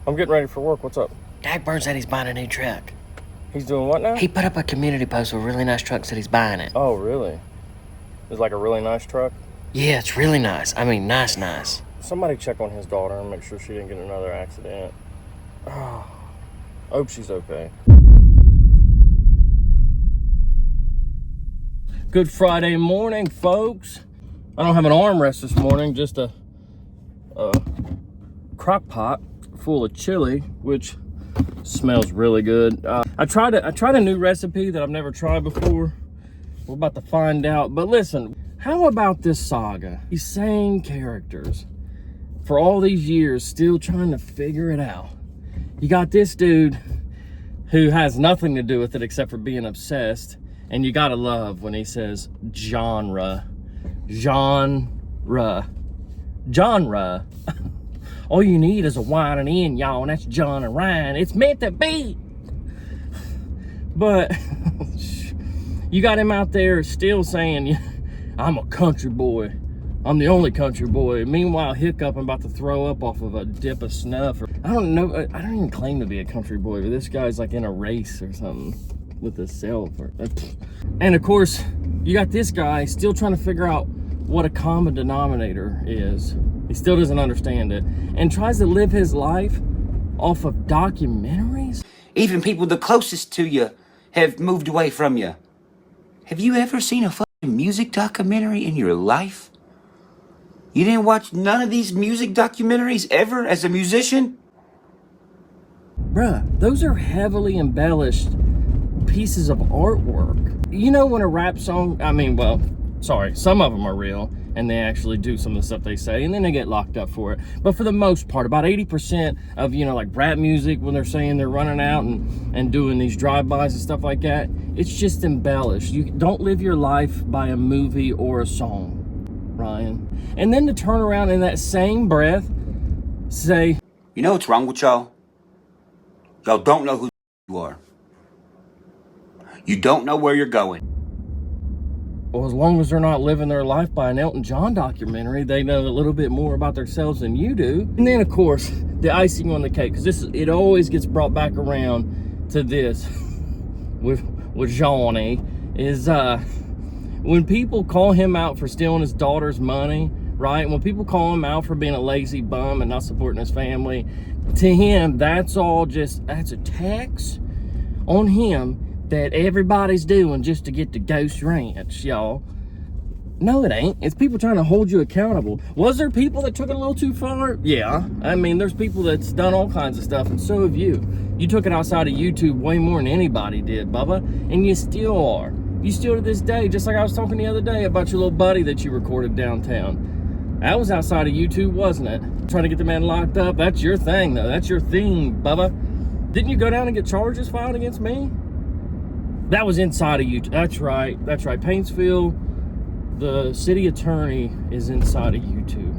I'm getting ready for work. What's up? Dagburn said he's buying a new truck. He's doing what now? He put up a community post with a really nice truck, said he's buying it. Oh, really? It's like a really nice truck? Yeah, it's really nice. I mean, nice. Somebody check on his daughter and make sure she didn't get in another accident. Oh, I hope she's okay. Good Friday morning, folks. I don't have an armrest this morning, just a crock pot full of chili, which smells really good. I tried a new recipe that I've never tried before. We're about to find out. But listen, how about this saga? These same characters for all these years still trying to figure it out. You got this dude who has nothing to do with it except for being obsessed. And you gotta love when he says genre. All you need is a wine and in, y'all, and that's John and Ryan. It's meant to be. But you got him out there still saying, I'm a country boy. I'm the only country boy. Meanwhile, Hiccup, I'm about to throw up off of a dip of snuff. I don't know. I don't even claim to be a country boy, but this guy's like in a race or something with a cell phone. And of course, you got this guy still trying to figure out what a common denominator is. He still doesn't understand it and tries to live his life off of documentaries. Even people the closest to you have moved away from you. Have you ever seen a fucking music documentary in your life? You didn't watch none of these music documentaries ever as a musician? Bruh, those are heavily embellished pieces of artwork. You know when a rap song, some of them are real and they actually do some of the stuff they say and then they get locked up for it. But for the most part, about 80% of, like rap music, when they're saying they're running out and doing these drive-bys and stuff like that, it's just embellished. You don't live your life by a movie or a song, Ryan. And then to turn around in that same breath, say, you know what's wrong with y'all? Y'all don't know who you are. You don't know where you're going. Well, as long as they're not living their life by an Elton John documentary, they know a little bit more about themselves than you do. And then, of course, the icing on the cake, because it always gets brought back around to this with Johnny, is when people call him out for stealing his daughter's money, right? When people call him out for being a lazy bum and not supporting his family, to him, that's a tax on him that everybody's doing just to get to Ghost Ranch, y'all. No, it ain't. It's people trying to hold you accountable. Was there people that took it a little too far? Yeah. I mean, there's people that's done all kinds of stuff, and so have you. You took it outside of YouTube way more than anybody did, Bubba, and you still are. You still to this day, just like I was talking the other day about your little buddy that you recorded downtown. That was outside of YouTube, wasn't it? Trying to get the man locked up. That's your thing, though. That's your theme, Bubba. Didn't you go down and get charges filed against me? That was inside of YouTube. That's right. Paintsville, the city attorney, is inside of YouTube.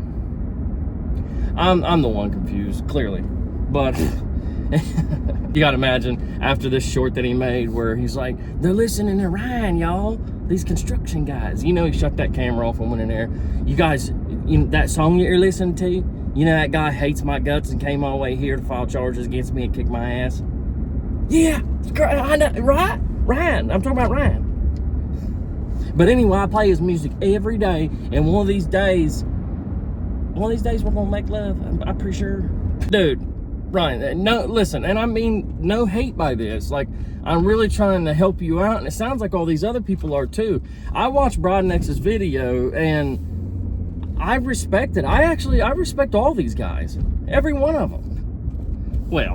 I'm the one confused, clearly. But you gotta imagine after this short that he made where he's like, they're listening to Ryan, y'all. These construction guys. He shut that camera off and went in there. You guys, that song that you're listening to, that guy hates my guts and came all the way here to file charges against me and kick my ass? Yeah, I know, right? Ryan, I'm talking about Ryan. But anyway, I play his music every day, and one of these days we're gonna make love. I'm pretty sure. Dude, Ryan, no, listen, and I mean no hate by this. Like, I'm really trying to help you out, and it sounds like all these other people are too. I watched Broadnex's video, and I respect it. I respect all these guys, every one of them. Well,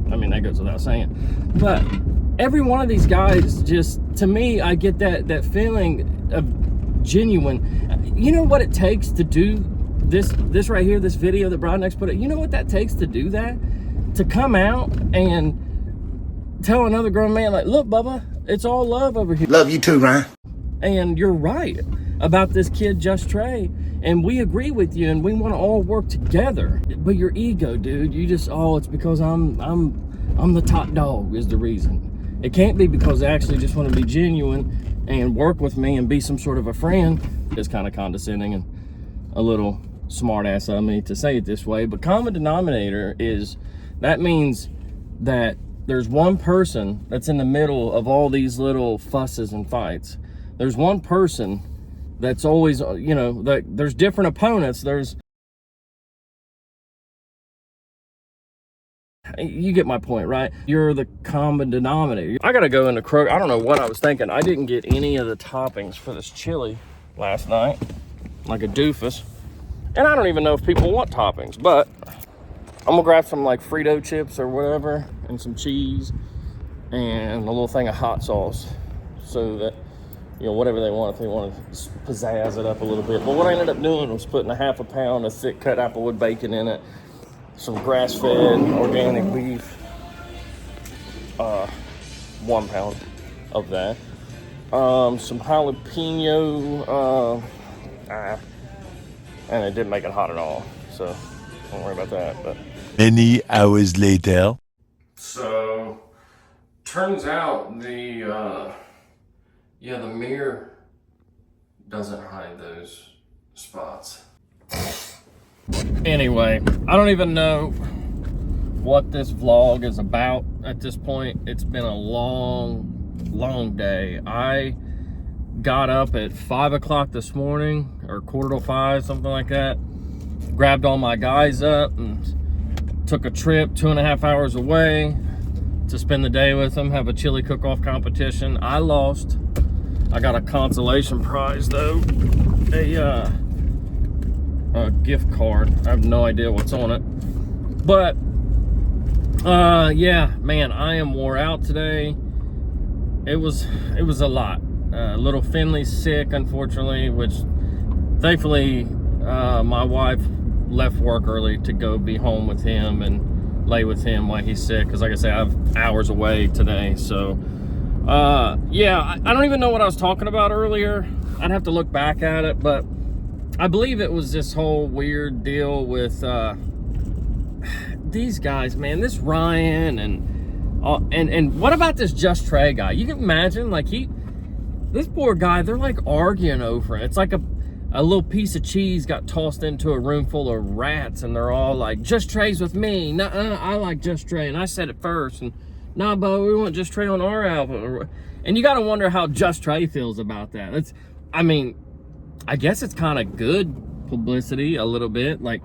I mean, that goes without saying, but every one of these guys, just, to me, I get that feeling of genuine. You know what it takes to do this right here, this video that Broadnex put up? You know what that takes to do that? To come out and tell another grown man, like, look, Bubba, it's all love over here. Love you too, Ryan. And you're right about this kid, Just Trey. And we agree with you, and we want to all work together. But your ego, dude, you just, it's because I'm the top dog is the reason. It can't be because they actually just want to be genuine and work with me and be some sort of a friend. It's kind of condescending and a little smart ass of me to say it this way, but common denominator is That means that there's one person that's in the middle of all these little fusses and fights. There's one person that's always, you know, there's different opponents. You get my point, right? You're the common denominator. I gotta go into Kroger. I don't know what I was thinking. I didn't get any of the toppings for this chili last night, like a doofus. And I don't even know if people want toppings, but I'm gonna grab some like Frito chips or whatever, and some cheese, and a little thing of hot sauce, so that, you know, whatever they want, if they want to pizzazz it up a little bit. But what I ended up doing was putting a half a pound of thick cut applewood bacon in it, some grass-fed organic beef, 1 pound of that, some jalapeno, and it didn't make it hot at all, so don't worry about that. But Many hours later. so turns out the mirror doesn't hide those spots. Anyway, I don't even know what this vlog is about at this point. It's been a long day. I got up at 5 o'clock this morning, or 4:45, something like that. Grabbed all my guys up and took a trip 2.5 hours away to spend the day with them, have a chili cook-off competition. I lost. I got a consolation prize though, a gift card. I have no idea what's on it, but yeah, man, I am wore out today. It was a lot. Little Finley's sick, unfortunately, which thankfully my wife left work early to go be home with him and lay with him while he's sick, because like I say, I have hours away today. So yeah, I don't even know what I was talking about earlier. I'd have to look back at it, but I believe it was this whole weird deal with these guys, man. This Ryan and what about this Just Trey guy? You can imagine, like, this poor guy, they're like arguing over it. It's like a little piece of cheese got tossed into a room full of rats, and they're all like, Just Trey's with me. Nuh-uh, I like Just Trey, and I said it first. And nah, but we want Just Trey on our album. And you got to wonder how Just Trey feels about that. I mean, I guess it's kind of good publicity a little bit, like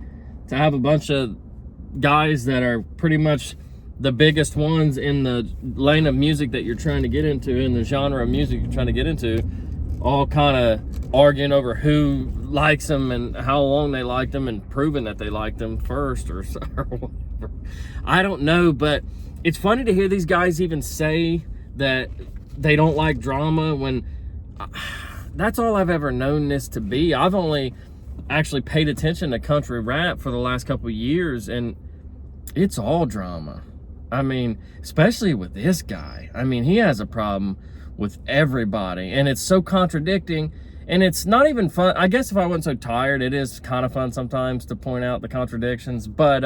to have a bunch of guys that are pretty much the biggest ones in the lane of music that you're trying to get into, in the genre of music you're trying to get into, all kind of arguing over who likes them and how long they liked them, and proving that they liked them first or whatever. I don't know, but it's funny to hear these guys even say that they don't like drama when that's all I've ever known this to be. I've only actually paid attention to country rap for the last couple of years, and it's all drama. I mean, especially with this guy. I mean, he has a problem with everybody, and it's so contradicting, and it's not even fun. I guess if I wasn't so tired, it is kind of fun sometimes to point out the contradictions. But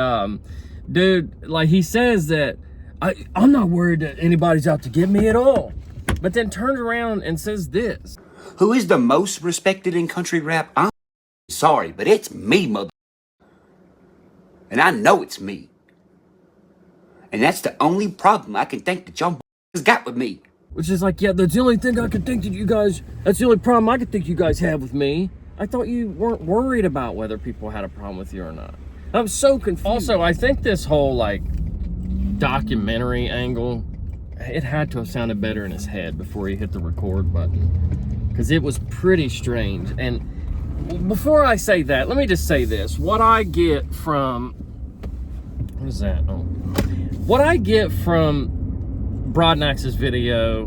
dude, like, he says that I'm not worried that anybody's out to get me at all, but then turns around and says this. Who is the most respected in country rap? I'm sorry, but it's me, mother. And I know it's me. And that's the only problem I can think that y'all has got with me. Which is like, yeah, that's the only thing I could think that you guys, that's the only problem I could think you guys have with me. I thought you weren't worried about whether people had a problem with you or not. I'm so confused. Also, I think this whole, like, documentary angle, it had to have sounded better in his head before he hit the record button, because it was pretty strange. And before I say that, let me just say this. What I get from, what is that? Oh. What I get from Broadnax's video,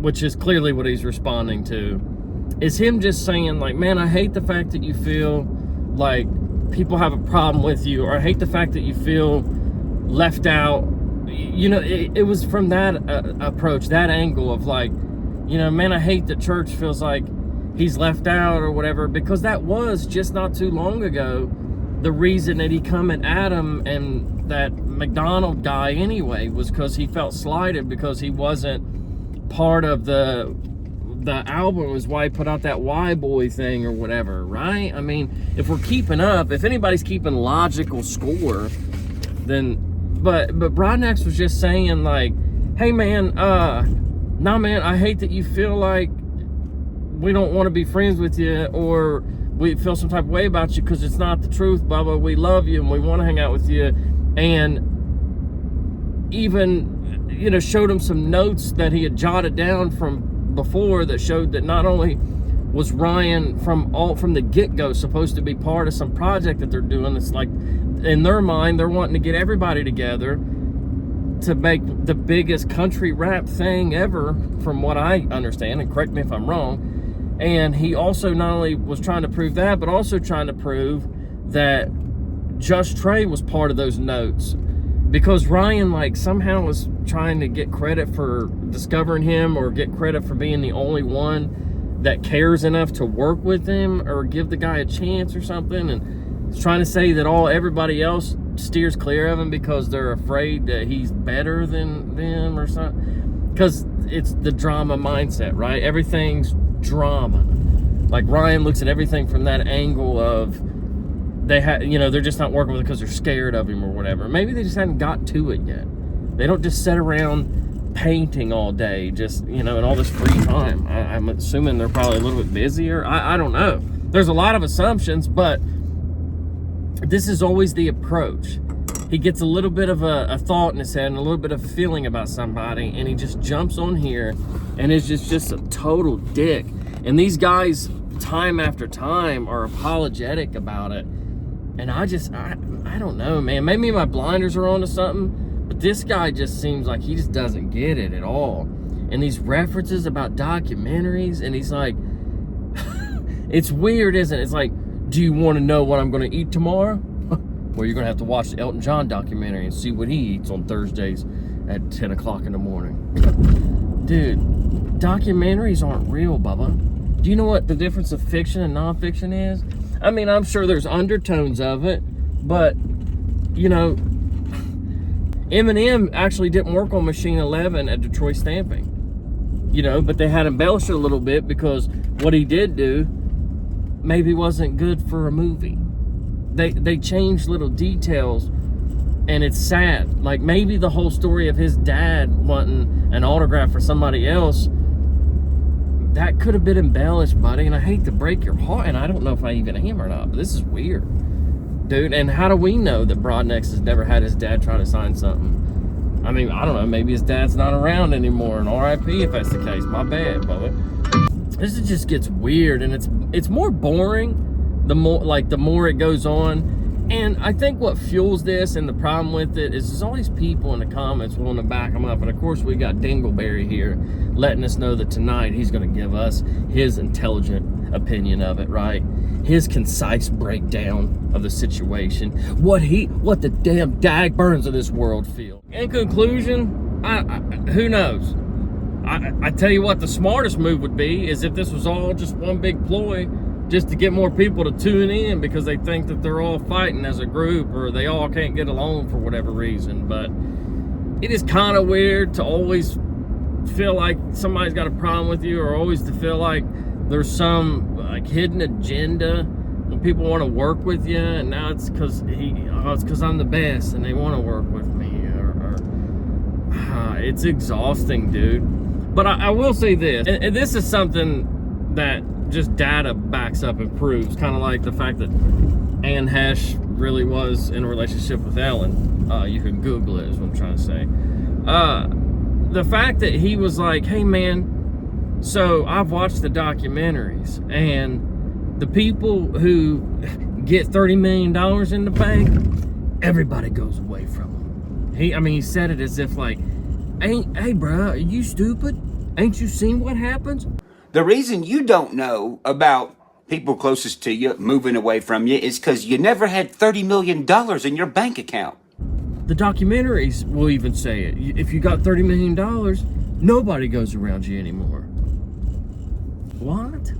which is clearly what he's responding to, is him just saying, like, man, I hate the fact that you feel like people have a problem with you, or I hate the fact that you feel left out. You know, it was from that approach, that angle of, like, you know, man, I hate that church feels like he's left out or whatever, because that was just not too long ago the reason that he come at Adam and that McDonald guy anyway, was because he felt slighted because he wasn't part of the album. Was why he put out that Y Boy thing or whatever, right? I mean, if we're keeping up, if anybody's keeping logical score, then But Broadnax was just saying like, hey man, nah man, I hate that you feel like we don't want to be friends with you, or we feel some type of way about you, because it's not the truth, blah blah. We love you and we want to hang out with you. And even, you know, showed him some notes that he had jotted down from before that showed that not only was Ryan from the get-go supposed to be part of some project that they're doing. It's like, in their mind, they're wanting to get everybody together to make the biggest country rap thing ever, from what I understand, and correct me if I'm wrong. And he also not only was trying to prove that, but also trying to prove that Just Trey was part of those notes, because Ryan like somehow was trying to get credit for discovering him, or get credit for being the only one that cares enough to work with him or give the guy a chance or something, and he's trying to say that everybody else steers clear of him because they're afraid that he's better than them or something. Because it's the drama mindset, right? Everything's drama. Like Ryan looks at everything from that angle of they're just not working with it because they're scared of him or whatever. Maybe they just hadn't got to it yet. They don't just sit around painting all day, just, you know, and all this free time. I'm assuming they're probably a little bit busier. I don't know. There's a lot of assumptions, but this is always the approach. He gets a little bit of a thought in his head and a little bit of feeling about somebody, and he just jumps on here and is just a total dick. And these guys, time after time, are apologetic about it. And I don't know, man. Maybe my blinders are on to something, but this guy just seems like he just doesn't get it at all. And these references about documentaries, and he's like, it's weird, isn't it? It's like, do you want to know what I'm going to eat tomorrow? Well, you're going to have to watch the Elton John documentary and see what he eats on Thursdays at 10 o'clock in the morning. Dude, documentaries aren't real, Bubba. Do you know what the difference of fiction and nonfiction is? I mean, I'm sure there's undertones of it, but, you know, Eminem actually didn't work on Machine 11 at Detroit Stamping, you know, but they had embellished it a little bit because what he did do maybe wasn't good for a movie. They changed little details, and it's sad. Like, maybe the whole story of his dad wanting an autograph for somebody else, that could have been embellished, buddy, and I hate to break your heart, and I don't know if I even am or not, but this is weird. Dude, and how do we know that Broadnax has never had his dad try to sign something? I mean, I don't know, maybe his dad's not around anymore, and RIP if that's the case. My bad, brother. This just gets weird, and it's more boring the more it goes on. And I think what fuels this, and the problem with it, is there's all these people in the comments willing to back him up. And of course we got Dingleberry here letting us know that tonight he's going to give us his intelligent opinion of it, right? His concise breakdown of the situation, what the damn dag burns of this world feel. In conclusion, who knows? I tell you what, the smartest move would be is if this was all just one big ploy, just to get more people to tune in because they think that they're all fighting as a group, or they all can't get along for whatever reason. But it is kind of weird to always feel like somebody's got a problem with you, or always to feel like there's some like hidden agenda when people want to work with you, and now it's because I'm the best and they want to work with me, it's exhausting, dude. But I will say this, and this is something that just data backs up and proves, kind of like the fact that Anne Hesh really was in a relationship with Ellen. You can Google it, is what I'm trying to say. The fact that he was like, hey man, so I've watched the documentaries, and the people who get $30 million in the bank, everybody goes away from them. He said it as if like, hey bro, are you stupid? Ain't you seen what happens? The reason you don't know about people closest to you moving away from you is because you never had $30 million in your bank account. The documentaries will even say it. If you got $30 million, nobody goes around you anymore. What?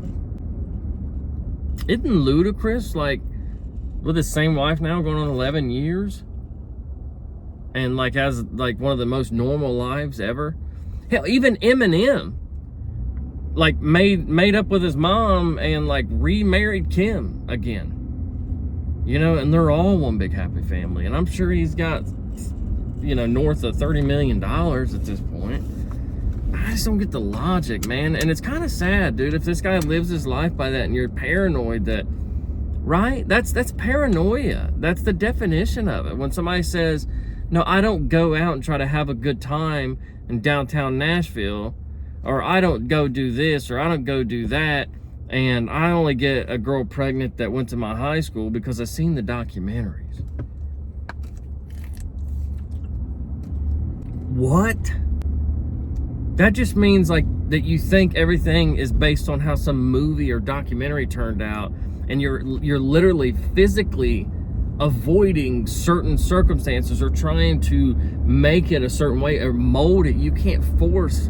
Isn't Ludacris, like, with his same wife now going on 11 years? And, like, has, like, one of the most normal lives ever? Hell, even Eminem, like, made up with his mom and, like, remarried Kim again. You know, and they're all one big happy family. And I'm sure he's got you know, north of $30 million at this point. I just don't get the logic, man. And it's kind of sad, dude, if this guy lives his life by that and you're paranoid that, right? That's paranoia. That's the definition of it. When somebody says, no, I don't go out and try to have a good time in downtown Nashville, or I don't go do this, or I don't go do that, and I only get a girl pregnant that went to my high school because I've seen the documentaries. What? That just means like that you think everything is based on how some movie or documentary turned out, and you're literally physically avoiding certain circumstances or trying to make it a certain way or mold it. You can't force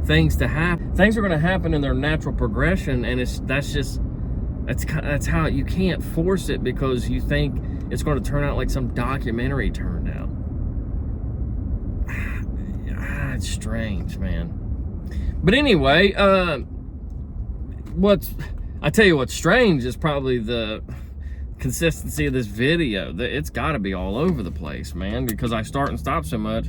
things to happen. Things are going to happen in their natural progression, and that's how you can't force it because you think it's going to turn out like some documentary turned out. It's strange, man. But anyway, I tell you what's strange is probably the consistency of this video. It's got to be all over the place, man, because I start and stop so much.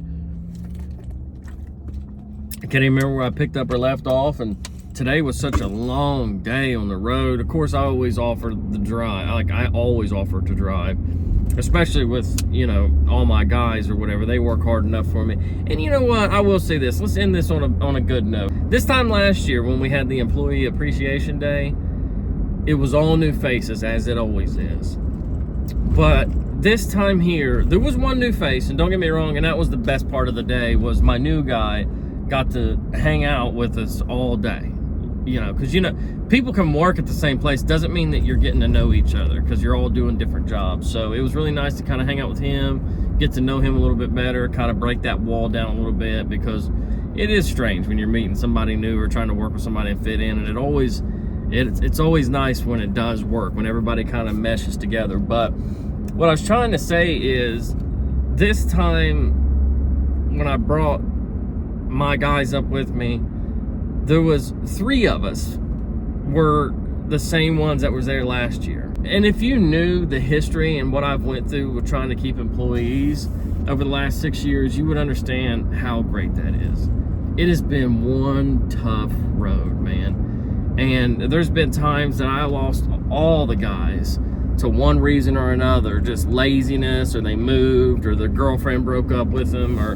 I can't even remember where I picked up or left off, and today was such a long day on the road. Of course, I always offer the drive. Like, I always offer to drive, especially with, you know, all my guys or whatever. They work hard enough for me. And you know what? I will say this. Let's end this on a good note. This time last year when we had the Employee Appreciation Day, it was all new faces, as it always is. But this time here, there was one new face, and don't get me wrong, and that was the best part of the day, was my new guy got to hang out with us all day. You know, because, you know, people can work at the same place. Doesn't mean that you're getting to know each other because you're all doing different jobs. So it was really nice to kind of hang out with him, get to know him a little bit better, kind of break that wall down a little bit, because it is strange when you're meeting somebody new or trying to work with somebody and fit in. And it's always nice when it does work, when everybody kind of meshes together. But what I was trying to say is, this time when I brought my guys up with me, there was 3 of us were the same ones that was there last year. And if you knew the history and what I've went through with trying to keep employees over the last 6 years, you would understand how great that is. It has been one tough road, man. And there's been times that I lost all the guys to one reason or another, just laziness, or they moved, or their girlfriend broke up with them, or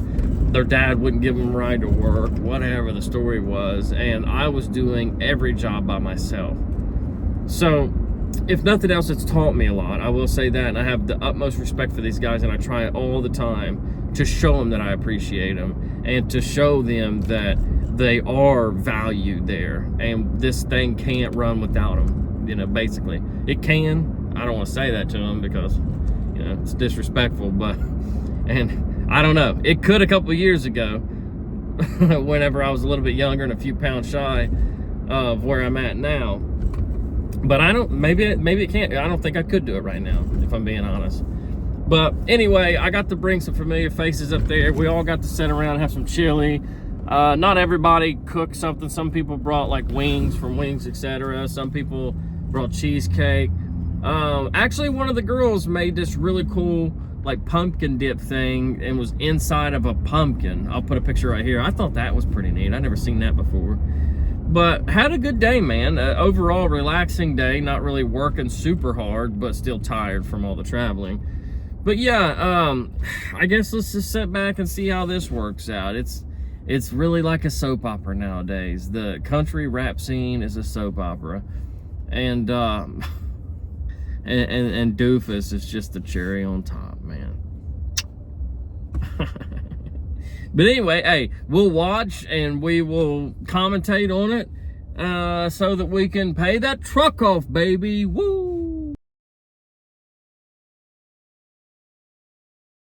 their dad wouldn't give them a ride to work, whatever the story was, and I was doing every job by myself. So, if nothing else, it's taught me a lot. I will say that, and I have the utmost respect for these guys, and I try all the time to show them that I appreciate them, and to show them that they are valued there, and this thing can't run without them, you know, basically. It can. I don't want to say that to them because, you know, it's disrespectful, but, and I don't know. It could a couple of years ago, whenever I was a little bit younger and a few pounds shy of where I'm at now. But I don't, maybe it can't. I don't think I could do it right now, if I'm being honest. But anyway, I got to bring some familiar faces up there. We all got to sit around and have some chili. Not everybody cooked something. Some people brought like wings from Wings, etc. Some people brought cheesecake. Actually, one of the girls made this really cool like pumpkin dip thing and was inside of a pumpkin. I'll put a picture right here. I thought that was pretty neat. I'd never seen that before. But had a good day, man. Overall relaxing day, not really working super hard, but still tired from all the traveling. But yeah, I guess let's just sit back and see how this works out. It's really like a soap opera nowadays. The country rap scene is a soap opera. And and Doofus is just the cherry on top, man. But anyway, hey, we'll watch and we will commentate on it so that we can pay that truck off, baby. Woo!